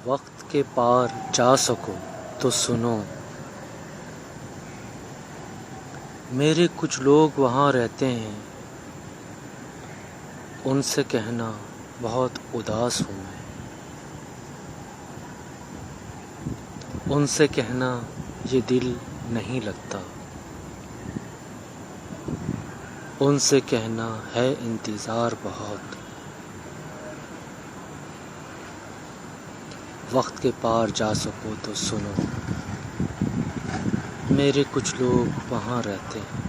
وقت کے پار جا سکو تو سنو، میرے کچھ لوگ وہاں رہتے ہیں، ان سے کہنا بہت اداس ہوں میں، ان سے کہنا یہ دل نہیں لگتا، ان سے کہنا ہے انتظار بہت، وقت کے پار جا سکو تو سنو، میرے کچھ لوگ وہاں رہتے ہیں،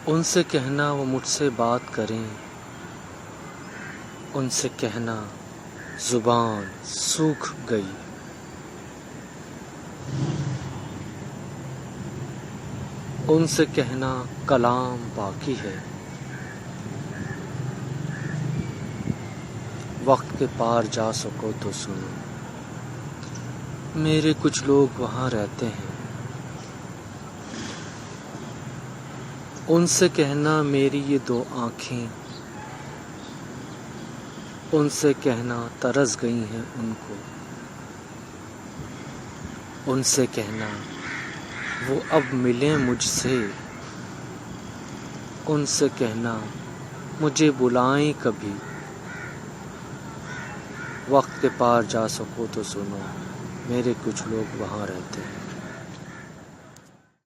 ان سے کہنا وہ مجھ سے بات کریں، ان سے کہنا زبان سوکھ گئی، ان سے کہنا کلام باقی ہے، وقت کے پار جا سکو تو سنو، میرے کچھ لوگ وہاں رہتے ہیں، ان سے کہنا میری یہ دو آنکھیں، ان سے کہنا ترس گئی ہیں ان کو، ان سے کہنا وہ اب ملیں مجھ سے، ان سے کہنا مجھے بلائیں کبھی، وقت کے پار جا سکو تو سنو، میرے کچھ لوگ وہاں رہتے ہیں۔